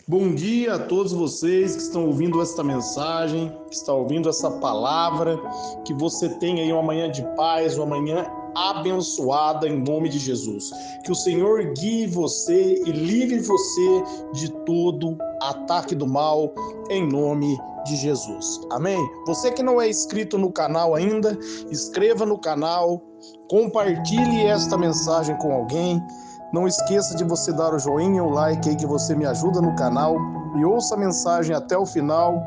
Bom dia a todos vocês que estão ouvindo esta mensagem, que estão ouvindo essa palavra, que você tenha aí uma manhã de paz, uma manhã abençoada em nome de Jesus. Que o Senhor guie você e livre você de todo ataque do mal em nome de Jesus. Amém? Você que não é inscrito no canal ainda, inscreva no canal, compartilhe esta mensagem com alguém. Não esqueça de você dar o joinha, o like aí que você me ajuda no canal e ouça a mensagem até o final,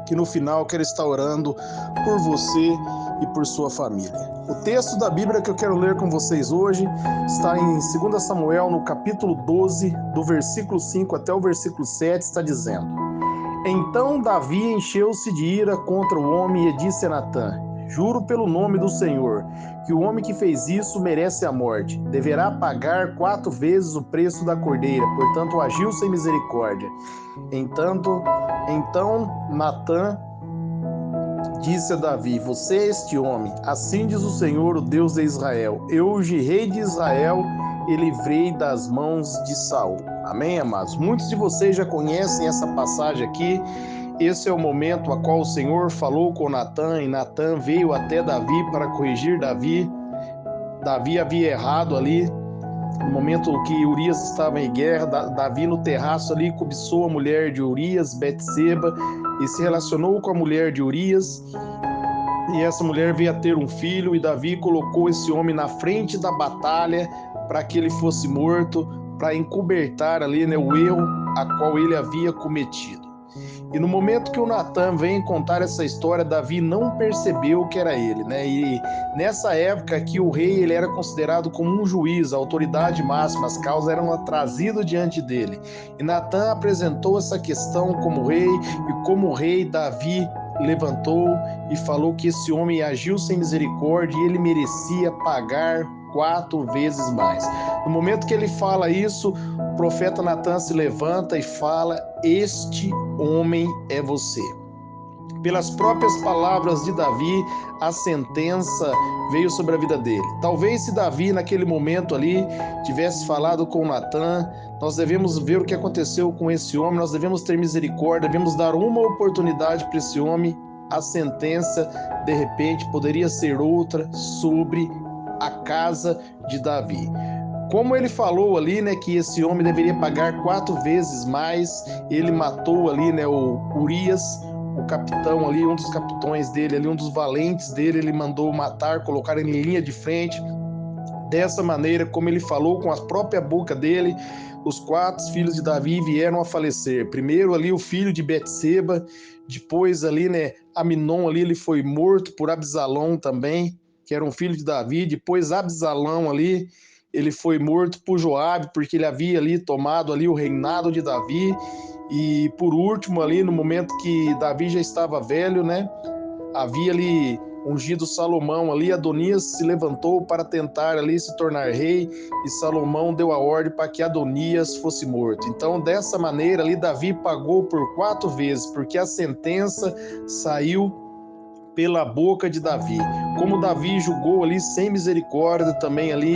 que no final eu quero estar orando por você e por sua família. O texto da Bíblia que eu quero ler com vocês hoje está em 2 Samuel, no capítulo 12, do versículo 5 até o versículo 7, está dizendo: Então Davi encheu-se de ira contra o homem e disse a Natã: Juro pelo nome do Senhor, que o homem que fez isso merece a morte. Deverá pagar 4 vezes o preço da cordeira, portanto agiu sem misericórdia. Então Natã disse a Davi: Você é este homem. Assim diz o Senhor, o Deus de Israel: Eu hoje rei de Israel e livrei das mãos de Saul. Amém, amados? Muitos de vocês já conhecem essa passagem aqui. Esse é o momento a qual o Senhor falou com Natã, e Natã veio até Davi para corrigir Davi. Davi havia errado ali, no momento que Urias estava em guerra. Davi no terraço ali cobiçou a mulher de Urias, Betseba, e se relacionou com a mulher de Urias, e essa mulher veio a ter um filho, e Davi colocou esse homem na frente da batalha para que ele fosse morto, para encobertar ali, o erro a qual ele havia cometido. E no momento que o Natã vem contar essa história, Davi não percebeu que era ele, E nessa época aqui o rei ele era considerado como um juiz, a autoridade máxima, as causas eram trazidas diante dele. E Natã apresentou essa questão como rei, e como rei Davi levantou e falou que esse homem agiu sem misericórdia e ele merecia pagar 4 vezes mais. No momento que ele fala isso, o profeta Natã se levanta e fala: Este homem é você. Pelas próprias palavras de Davi, a sentença veio sobre a vida dele. Talvez se Davi naquele momento ali tivesse falado com Natã: nós devemos ver o que aconteceu com esse homem, nós devemos ter misericórdia, devemos dar uma oportunidade para esse homem, a sentença de repente poderia ser outra sobre a casa de Davi. Como ele falou ali, que esse homem deveria pagar 4 vezes mais, ele matou ali, o Urias, o capitão ali, um dos capitões dele ali, um dos valentes dele, ele mandou matar, colocar em linha de frente. Dessa maneira, como ele falou com a própria boca dele, os 4 filhos de Davi vieram a falecer. Primeiro ali o filho de Betseba, depois ali, Aminon ali, ele foi morto por Absalão também, que era um filho de Davi. Depois Absalão ali, ele foi morto por Joabe, porque ele havia ali tomado ali o reinado de Davi. E por último ali, no momento que Davi já estava velho, havia ali ungido Salomão ali, Adonias se levantou para tentar ali se tornar rei, e Salomão deu a ordem para que Adonias fosse morto. Então, dessa maneira ali, Davi pagou por 4 vezes, porque a sentença saiu pela boca de Davi. Como Davi julgou ali sem misericórdia, também ali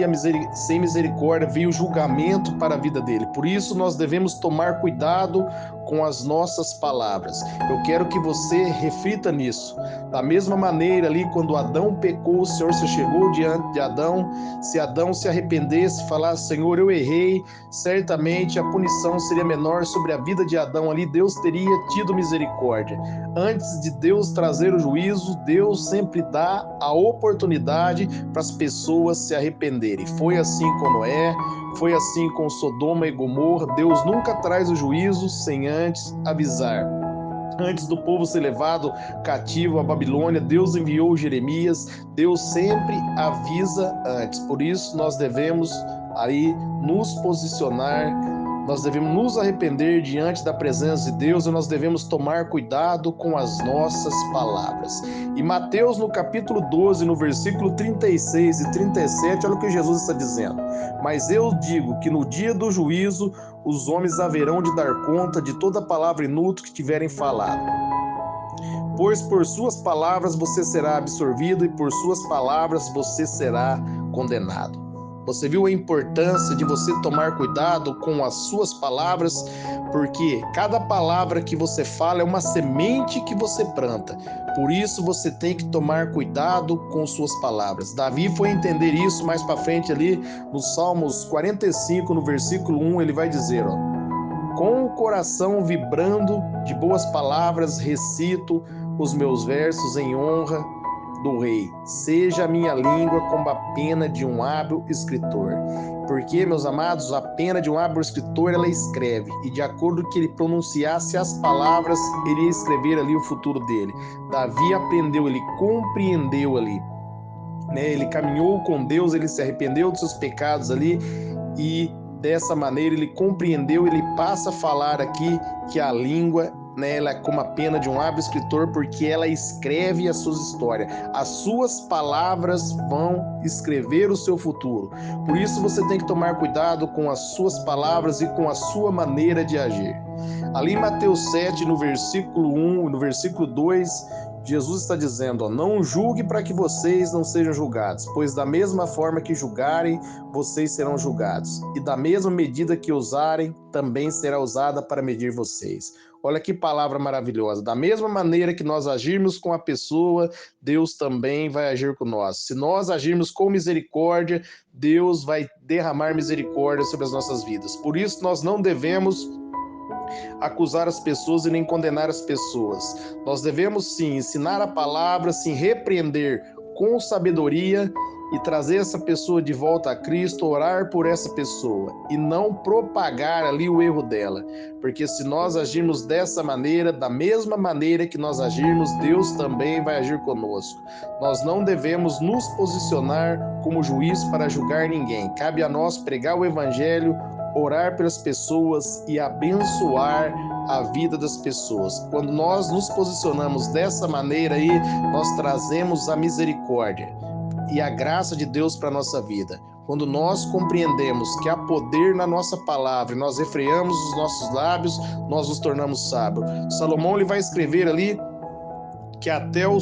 sem misericórdia veio o julgamento para a vida dele. Por isso nós devemos tomar cuidado com as nossas palavras. Eu quero que você reflita nisso. Da mesma maneira ali, quando Adão pecou, o Senhor se chegou diante de Adão. Se Adão se arrependesse, falasse: Senhor, eu errei, certamente a punição seria menor sobre a vida de Adão ali. Deus teria tido misericórdia. Antes de Deus trazer o juízo, Deus sempre dá a oportunidade para as pessoas se arrependerem. Foi assim com Noé, foi assim com Sodoma e Gomorra. Deus nunca traz o juízo sem antes avisar. Antes do povo ser levado cativo à Babilônia, Deus enviou Jeremias. Deus sempre avisa antes. Por isso nós devemos aí nos posicionar, nós devemos nos arrepender diante da presença de Deus, e nós devemos tomar cuidado com as nossas palavras. E Mateus, no capítulo 12, no versículo 36 e 37, olha o que Jesus está dizendo: Mas eu digo que no dia do juízo os homens haverão de dar conta de toda palavra inútil que tiverem falado. Pois por suas palavras você será absorvido, e por suas palavras você será condenado. Você viu a importância de você tomar cuidado com as suas palavras, porque cada palavra que você fala é uma semente que você planta. Por isso você tem que tomar cuidado com suas palavras. Davi foi entender isso mais para frente ali no Salmos 45, no versículo 1, ele vai dizer, ó: com o coração vibrando de boas palavras, recito os meus versos em honra do rei. Seja a minha língua como a pena de um hábil escritor. Porque, meus amados, a pena de um hábil escritor, ela escreve, e de acordo com que ele pronunciasse as palavras, ele ia escrever ali o futuro dele. Davi aprendeu, ele compreendeu ali, né? Ele caminhou com Deus, ele se arrependeu dos seus pecados ali, e dessa maneira ele compreendeu, ele passa a falar aqui que a língua, né, ela é como a pena de um hábil escritor, porque ela escreve as suas histórias. As suas palavras vão escrever o seu futuro. Por isso você tem que tomar cuidado com as suas palavras e com a sua maneira de agir. Ali em Mateus 7, no versículo 1, no versículo 2, Jesus está dizendo, ó, não julgue para que vocês não sejam julgados, pois da mesma forma que julgarem, vocês serão julgados. E da mesma medida que usarem, também será usada para medir vocês. Olha que palavra maravilhosa. Da mesma maneira que nós agirmos com a pessoa, Deus também vai agir com nós. Se nós agirmos com misericórdia, Deus vai derramar misericórdia sobre as nossas vidas. Por isso nós não devemos acusar as pessoas e nem condenar as pessoas. Nós devemos sim ensinar a palavra, sim repreender com sabedoria e trazer essa pessoa de volta a Cristo, orar por essa pessoa e não propagar ali o erro dela. Porque se nós agirmos dessa maneira, da mesma maneira que nós agirmos, Deus também vai agir conosco. Nós não devemos nos posicionar como juiz para julgar ninguém. Cabe a nós pregar o evangelho, orar pelas pessoas e abençoar a vida das pessoas. Quando nós nos posicionamos dessa maneira aí, nós trazemos a misericórdia e a graça de Deus para a nossa vida. Quando nós compreendemos que há poder na nossa palavra, nós refreamos os nossos lábios, nós nos tornamos sábios. Salomão ele vai escrever ali que até o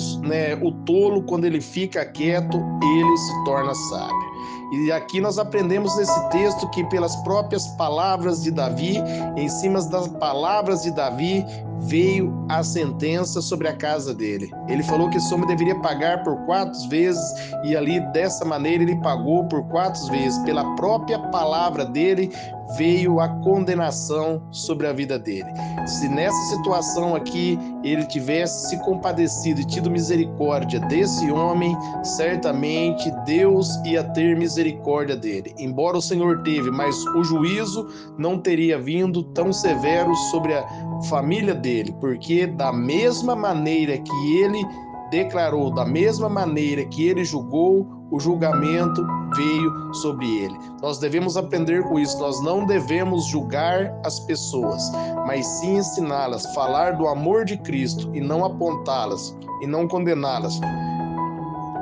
tolo, quando ele fica quieto, ele se torna sábio. E aqui nós aprendemos nesse texto que pelas próprias palavras de Davi, em cima das palavras de Davi, veio a sentença sobre a casa dele. Ele falou que esse homem deveria pagar por 4 vezes, e ali dessa maneira ele pagou por 4 vezes. Pela própria palavra dele veio a condenação sobre a vida dele. Se nessa situação aqui ele tivesse se compadecido e tido misericórdia desse homem, certamente Deus ia ter misericórdia dele. Embora o Senhor teve, mas o juízo não teria vindo tão severo sobre a família dele, porque da mesma maneira que ele declarou, da mesma maneira que ele julgou, o julgamento veio sobre ele. Nós devemos aprender com isso. Nós não devemos julgar as pessoas, mas sim ensiná-las, falar do amor de Cristo e não apontá-las e não condená-las,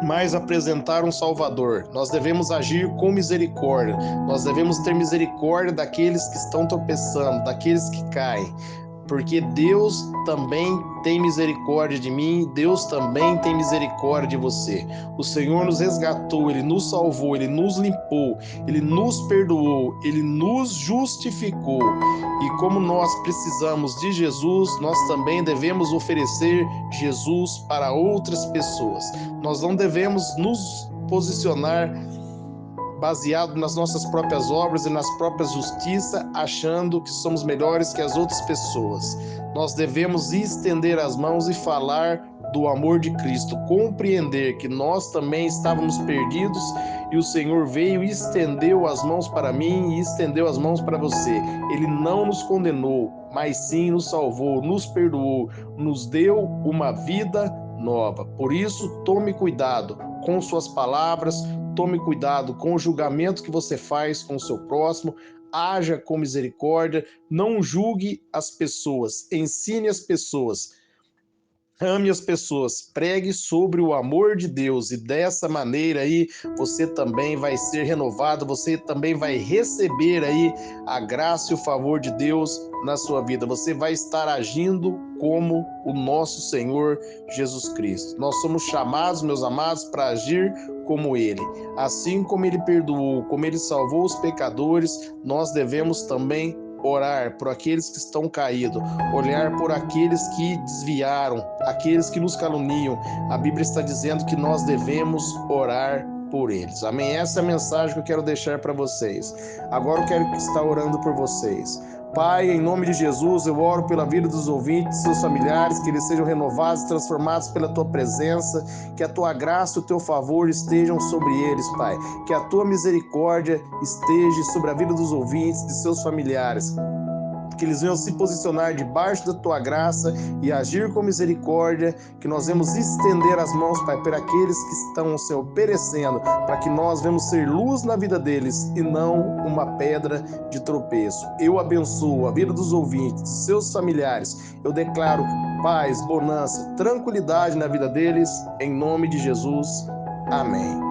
mas apresentar um Salvador. Nós devemos agir com misericórdia. Nós devemos ter misericórdia daqueles que estão tropeçando, daqueles que caem. Porque Deus também tem misericórdia de mim, Deus também tem misericórdia de você. O Senhor nos resgatou, Ele nos salvou, Ele nos limpou, Ele nos perdoou, Ele nos justificou. E como nós precisamos de Jesus, nós também devemos oferecer Jesus para outras pessoas. Nós não devemos nos posicionar baseado nas nossas próprias obras e nas próprias justiças, achando que somos melhores que as outras pessoas. Nós devemos estender as mãos e falar do amor de Cristo, compreender que nós também estávamos perdidos e o Senhor veio e estendeu as mãos para mim e estendeu as mãos para você. Ele não nos condenou, mas sim nos salvou, nos perdoou, nos deu uma vida nova. Por isso, tome cuidado com suas palavras, tome cuidado com o julgamento que você faz com o seu próximo, haja com misericórdia, não julgue as pessoas, ensine as pessoas Ame as pessoas, pregue sobre o amor de Deus, e dessa maneira aí você também vai ser renovado, você também vai receber aí a graça e o favor de Deus na sua vida. Você vai estar agindo como o nosso Senhor Jesus Cristo. Nós somos chamados, meus amados, para agir como Ele. Assim como Ele perdoou, como Ele salvou os pecadores, nós devemos também orar por aqueles que estão caídos, olhar por aqueles que desviaram, aqueles que nos caluniam. A Bíblia está dizendo que nós devemos orar por eles. Amém? Essa é a mensagem que eu quero deixar para vocês. Agora eu quero estar orando por vocês. Pai, em nome de Jesus, eu oro pela vida dos ouvintes, seus familiares, que eles sejam renovados, transformados pela Tua presença, que a Tua graça e o Teu favor estejam sobre eles, Pai, que a Tua misericórdia esteja sobre a vida dos ouvintes, de seus familiares, que eles venham se posicionar debaixo da Tua graça e agir com misericórdia, que nós vamos estender as mãos, Pai, para aqueles que estão, Senhor, perecendo, para que nós venhamos ser luz na vida deles e não uma pedra de tropeço. Eu abençoo a vida dos ouvintes, de seus familiares. Eu declaro paz, bonança, tranquilidade na vida deles, em nome de Jesus. Amém.